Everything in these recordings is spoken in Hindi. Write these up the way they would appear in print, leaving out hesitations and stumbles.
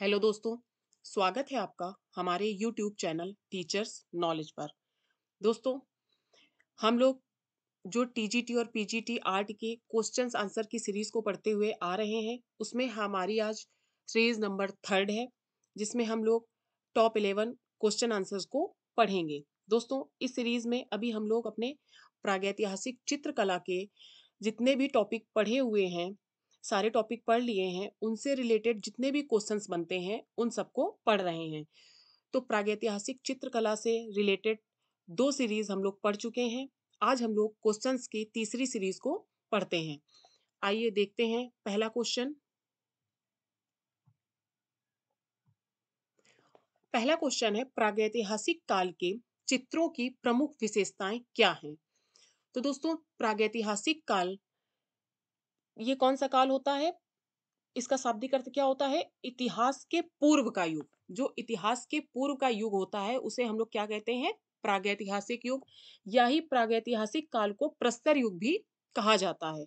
हेलो दोस्तों, स्वागत है आपका हमारे यूट्यूब चैनल टीचर्स नॉलेज पर। दोस्तों, हम लोग जो टीजीटी और पीजीटी आर्ट के क्वेश्चंस आंसर की सीरीज को पढ़ते हुए आ रहे हैं, उसमें हमारी आज सीरीज नंबर 3 है, जिसमें हम लोग टॉप 11 क्वेश्चन आंसर्स को पढ़ेंगे। दोस्तों, इस सीरीज में अभी हम लोग अपने प्रागैतिहासिक चित्रकला के जितने भी टॉपिक पढ़े हुए हैं, सारे टॉपिक पढ़ लिए हैं, उनसे रिलेटेड जितने भी क्वेश्चंस बनते हैं उन सबको पढ़ रहे हैं। तो प्रागैतिहासिक चित्रकला से रिलेटेड 2 सीरीज हम लोग पढ़ चुके हैं। आज हम लोग क्वेश्चंस की तीसरी सीरीज को पढ़ते हैं। आइए देखते हैं पहला क्वेश्चन। पहला क्वेश्चन है, प्रागैतिहासिक काल के चित्रों की प्रमुख विशेषताएं क्या हैं? तो दोस्तों, प्रागैतिहासिक काल ये कौन सा काल होता है? इसका शाब्दिक अर्थ क्या होता है? इतिहास के पूर्व का युग। जो इतिहास के पूर्व का युग होता है उसे हम लोग क्या कहते हैं? प्रागैतिहासिक युग। यही प्रागैतिहासिक काल को प्रस्तर युग भी कहा जाता है।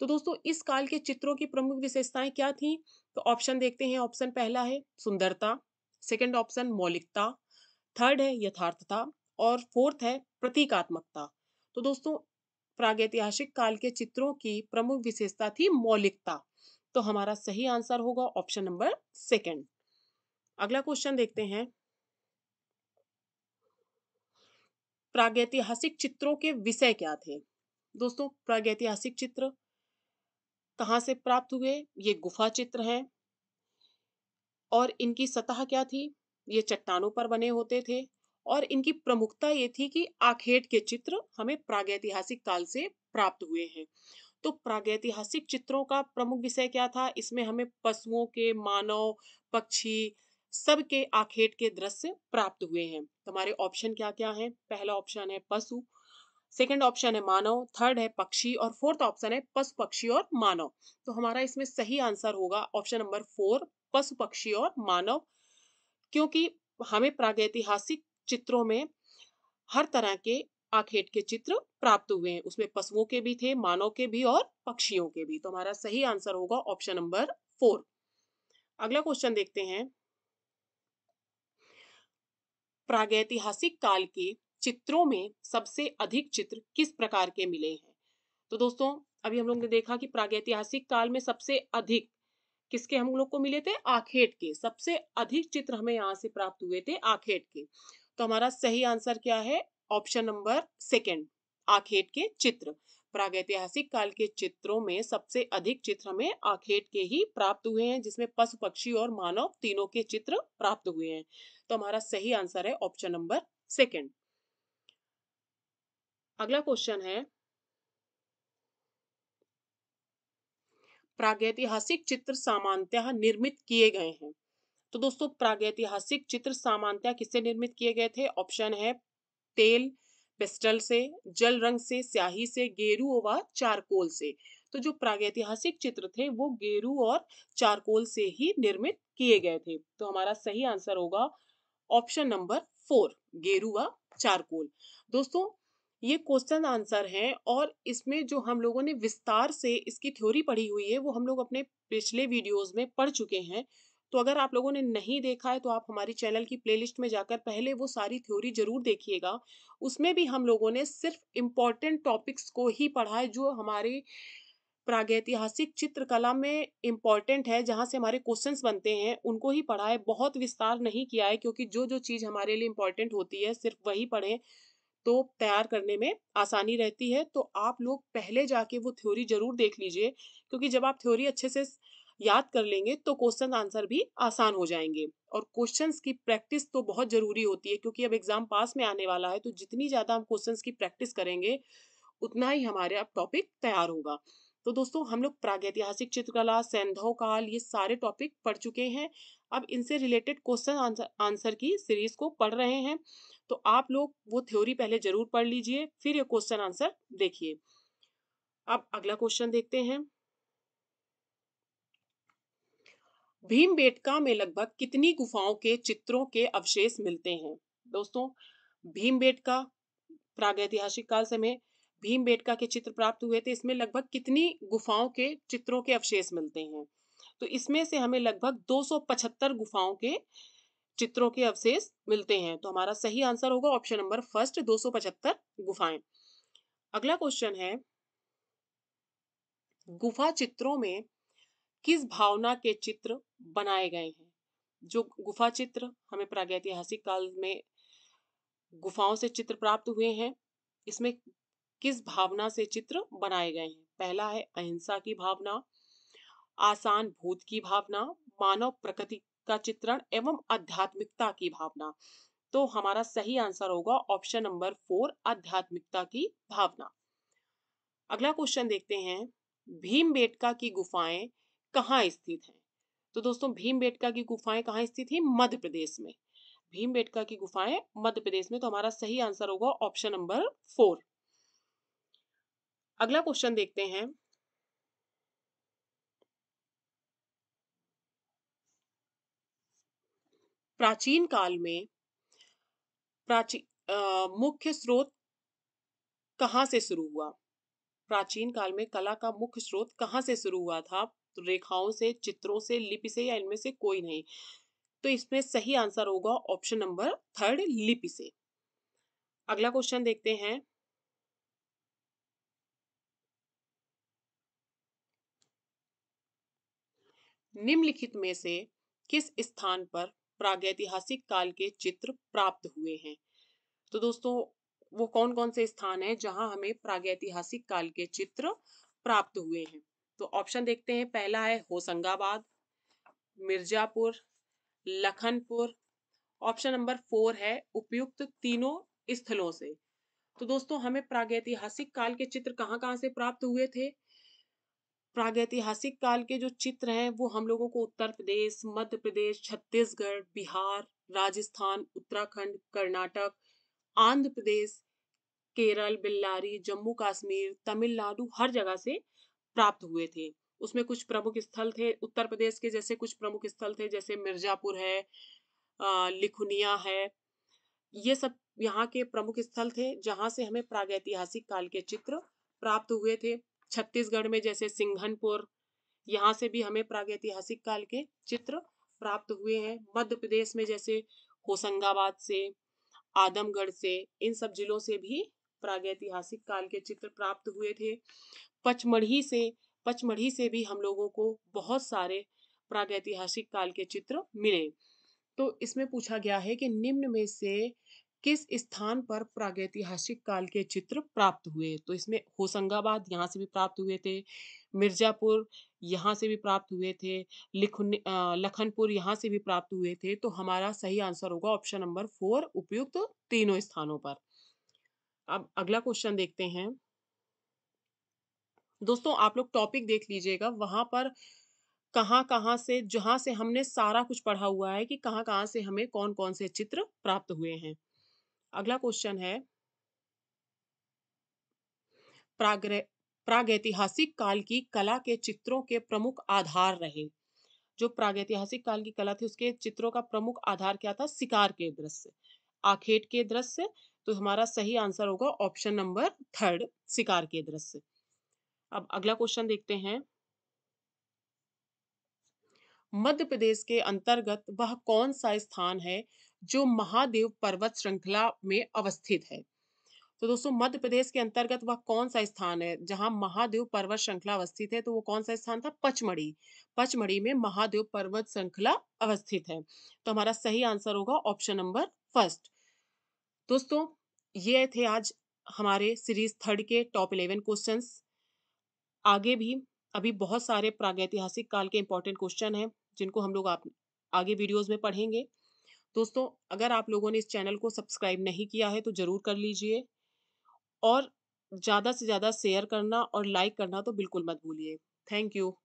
तो दोस्तों, इस काल के चित्रों की प्रमुख विशेषताएं क्या थी? तो ऑप्शन देखते हैं। ऑप्शन पहला है सुंदरता, सेकंड ऑप्शन मौलिकता, थर्ड है यथार्थता और फोर्थ है प्रतीकात्मकता। तो दोस्तों, प्रागैतिहासिक काल के चित्रों की प्रमुख विशेषता थी मौलिकता। तो हमारा सही आंसर होगा ऑप्शन नंबर सेकंड। अगला क्वेश्चन देखते हैं। प्रागैतिहासिक चित्रों के विषय क्या थे? दोस्तों, प्रागैतिहासिक चित्र कहाँ से प्राप्त हुए? ये गुफा चित्र हैं। और इनकी सतह क्या थी? ये चट्टानों पर बने होते थे। और इनकी प्रमुखता ये थी कि आखेट के चित्र हमें प्रागैतिहासिक काल से प्राप्त हुए हैं। तो प्रागैतिहासिक चित्रों का प्रमुख विषय क्या था? इसमें हमें पशुओं के, मानव, पक्षी सबके आखेट के दृश्य प्राप्त हुए हैं। तो हमारे ऑप्शन क्या क्या हैं? पहला ऑप्शन है पशु, सेकंड ऑप्शन है मानव, थर्ड है पक्षी और फोर्थ ऑप्शन है पशु पक्षी और मानव। तो हमारा इसमें सही आंसर होगा ऑप्शन नंबर 4, पशु पक्षी और मानव। क्योंकि हमें प्रागैतिहासिक चित्रों में हर तरह के आखेट के चित्र प्राप्त हुए हैं। उसमें पशुओं के भी थे, मानव के भी और पक्षियों के भी। तो हमारा सही आंसर होगा ऑप्शन नंबर 4। अगला क्वेश्चन देखते हैं। प्रागैतिहासिक काल के चित्रों में सबसे अधिक चित्र किस प्रकार के मिले हैं? तो दोस्तों, अभी हम लोग ने देखा कि प्रागैतिहासिक काल में सबसे अधिक किसके हम लोग को मिले थे? आखेट के। सबसे अधिक चित्र हमें यहाँ से प्राप्त हुए थे आखेट के। तो हमारा सही आंसर क्या है? ऑप्शन नंबर सेकंड, आखेट के चित्र। प्रागैतिहासिक काल के चित्रों में सबसे अधिक चित्र हमें आखेट के ही प्राप्त हुए हैं, जिसमें पशु पक्षी और मानव तीनों के चित्र प्राप्त हुए हैं। तो हमारा सही आंसर है ऑप्शन नंबर सेकंड। अगला क्वेश्चन है, प्रागैतिहासिक चित्र सामान्यतः निर्मित किए गए हैं। तो दोस्तों, प्रागैतिहासिक चित्र सामान्यतः किससे निर्मित किए गए थे? ऑप्शन है तेल, पेस्टल से, जल रंग से, स्याही से, गेरू व चारकोल से। तो जो प्रागैतिहासिक चित्र थे वो गेरू और चारकोल से ही निर्मित किए गए थे। तो हमारा सही आंसर होगा ऑप्शन नंबर 4, गेरू व चारकोल। दोस्तों, ये क्वेश्चन आंसर है और इसमें जो हम लोगों ने विस्तार से इसकी थ्योरी पढ़ी हुई है वो हम लोग अपने पिछले वीडियोस में पढ़ चुके हैं। तो अगर आप लोगों ने नहीं देखा है तो आप हमारी चैनल की प्लेलिस्ट में जाकर पहले वो सारी थ्योरी जरूर देखिएगा। उसमें भी हम लोगों ने सिर्फ इम्पोर्टेंट टॉपिक्स को ही पढ़ा है जो हमारी प्रागैतिहासिक चित्रकला में इम्पोर्टेंट है, जहाँ से हमारे क्वेश्चंस बनते हैं उनको ही पढ़ा है। बहुत विस्तार नहीं किया है, क्योंकि जो जो चीज़ हमारे लिए इम्पोर्टेंट होती है सिर्फ वही पढ़ें तो तैयार करने में आसानी रहती है। तो आप लोग पहले जाके वो थ्योरी जरूर देख लीजिए, क्योंकि जब आप थ्योरी अच्छे से याद कर लेंगे तो क्वेश्चन आंसर भी आसान हो जाएंगे। और क्वेश्चंस की प्रैक्टिस तो बहुत जरूरी होती है, क्योंकि अब एग्जाम पास में आने वाला है। तो जितनी ज्यादा हम क्वेश्चंस की प्रैक्टिस करेंगे उतना ही हमारे अब टॉपिक तैयार होगा। तो दोस्तों, हम लोग प्रागैतिहासिक चित्रकला, सैंधव काल, ये सारे टॉपिक पढ़ चुके हैं। अब इनसे रिलेटेड क्वेश्चन आंसर की सीरीज को पढ़ रहे हैं। तो आप लोग वो थ्योरी पहले जरूर पढ़ लीजिए, फिर ये क्वेश्चन आंसर देखिए। अब अगला क्वेश्चन देखते हैं। भीमबेटका में लगभग कितनी गुफाओं के चित्रों के अवशेष मिलते हैं? दोस्तों, भीमबेटका प्रागैतिहासिक काल से में भीमबेटका के चित्र प्राप्त हुए थे। इसमें लगभग कितनी गुफाओं के चित्रों के अवशेष मिलते हैं? तो इसमें से हमें लगभग 275 गुफाओं के चित्रों के अवशेष मिलते हैं। तो हमारा सही आंसर होगा ऑप्शन नंबर फर्स्ट, 275 गुफाएं। अगला क्वेश्चन है, गुफा चित्रों में किस भावना के चित्र बनाए गए हैं? जो गुफा चित्र हमें प्रागैतिहासिक काल में गुफाओं से चित्र प्राप्त हुए हैं, इसमें किस भावना से चित्र बनाए गए हैं? पहला है अहिंसा की भावना, आसान भूत की भावना, मानव प्रकृति का चित्रण एवं आध्यात्मिकता की भावना। तो हमारा सही आंसर होगा ऑप्शन नंबर 4, आध्यात्मिकता की भावना। अगला क्वेश्चन देखते हैं, भीमबेटका की गुफाएं कहाँ स्थित हैं? तो दोस्तों भीमबेटका की गुफाएं कहाँ स्थित हैं? मध्य प्रदेश में। भीमबेटका की गुफाएं मध्य प्रदेश में। तो हमारा सही आंसर होगा ऑप्शन नंबर 4। अगला क्वेश्चन देखते हैं, प्राचीन काल में मुख्य स्रोत कहाँ से शुरू हुआ? प्राचीन काल में कला का मुख्य स्रोत कहाँ से शुरू हुआ था? तो रेखाओं से, चित्रों से, लिपि से, या इनमें से कोई नहीं। तो इसमें सही आंसर होगा ऑप्शन नंबर 3, लिपि से। अगला क्वेश्चन देखते हैं, निम्नलिखित में से किस स्थान पर प्रागैतिहासिक काल के चित्र प्राप्त हुए हैं? तो दोस्तों वो कौन कौन से स्थान हैं जहां हमें प्रागैतिहासिक काल के चित्र प्राप्त हुए हैं? तो ऑप्शन देखते हैं, पहला है होशंगाबाद, मिर्जापुर, लखनपुर। ऑप्शन नंबर 4 है उपयुक्त तीनों स्थलों से। तो दोस्तों हमें प्रागैतिहासिक काल के चित्र कहाँ कहाँ से प्राप्त हुए थे? प्रागैतिहासिक काल के जो चित्र हैं वो हम लोगों को उत्तर प्रदेश, मध्य प्रदेश, छत्तीसगढ़, बिहार, राजस्थान, उत्तराखंड, कर्नाटक, आंध्र प्रदेश, केरल, बेल्लारी, जम्मू कश्मीर, तमिलनाडु, हर जगह से प्राप्त हुए थे। उसमें कुछ प्रमुख स्थल थे उत्तर प्रदेश के, जैसे कुछ प्रमुख स्थल थे जैसे मिर्जापुर है, लिखुनिया है। ये सब यहाँ के प्रमुख स्थल थे जहां से हमें प्रागैतिहासिक काल के चित्र प्राप्त हुए थे। छत्तीसगढ़ में जैसे सिंघनपुर, यहाँ से भी हमें प्रागैतिहासिक काल के चित्र प्राप्त हुए हैं। मध्य प्रदेश में जैसे होशंगाबाद से, आदमगढ़ से, इन सब जिलों से भी प्रागैतिहासिक काल के चित्र प्राप्त हुए थे। पचमढ़ी से भी हम लोगों को बहुत सारे प्रागैतिहासिक काल के चित्र मिले। तो इसमें पूछा गया है कि निम्न में से किस स्थान पर प्रागैतिहासिक काल के चित्र प्राप्त हुए? तो इसमें होशंगाबाद यहाँ से भी प्राप्त हुए थे, मिर्जापुर यहाँ से भी प्राप्त हुए थे, लखनपुर यहाँ से भी प्राप्त हुए थे। तो हमारा सही आंसर होगा ऑप्शन नंबर 4, उपयुक्त तीनों स्थानों पर। अब अगला क्वेश्चन देखते हैं। दोस्तों आप लोग टॉपिक देख लीजिएगा, वहां पर कहाँ कहाँ से, जहां से हमने सारा कुछ पढ़ा हुआ है कि कहाँ कहाँ से हमें कौन कौन से चित्र प्राप्त हुए हैं। अगला क्वेश्चन है, प्रागैतिहासिक काल की कला के चित्रों के प्रमुख आधार रहे। जो प्रागैतिहासिक काल की कला थी उसके चित्रों का प्रमुख आधार क्या था? शिकार के दृश्य, आखेट के दृश्य। तो हमारा सही आंसर होगा ऑप्शन नंबर 3, शिकार के दृश्य। अब अगला क्वेश्चन देखते हैं, मध्य प्रदेश के अंतर्गत वह कौन सा स्थान है जो महादेव पर्वत श्रृंखला में अवस्थित है? तो दोस्तों मध्य प्रदेश के अंतर्गत वह कौन सा स्थान है जहां महादेव पर्वत श्रृंखला अवस्थित है? तो वो कौन सा स्थान था? पचमढ़ी। पचमढ़ी में महादेव पर्वत श्रृंखला अवस्थित है। तो हमारा सही आंसर होगा ऑप्शन नंबर 1। दोस्तों ये थे आज हमारे सीरीज 3 के टॉप 11 क्वेश्चंस। आगे भी अभी बहुत सारे प्रागैतिहासिक काल के इंपॉर्टेंट क्वेश्चन हैं जिनको हम लोग आगे वीडियोस में पढ़ेंगे। दोस्तों अगर आप लोगों ने इस चैनल को सब्सक्राइब नहीं किया है तो जरूर कर लीजिए, और ज़्यादा से ज़्यादा शेयर करना और लाइक करना तो बिल्कुल मत भूलिए। Thank you.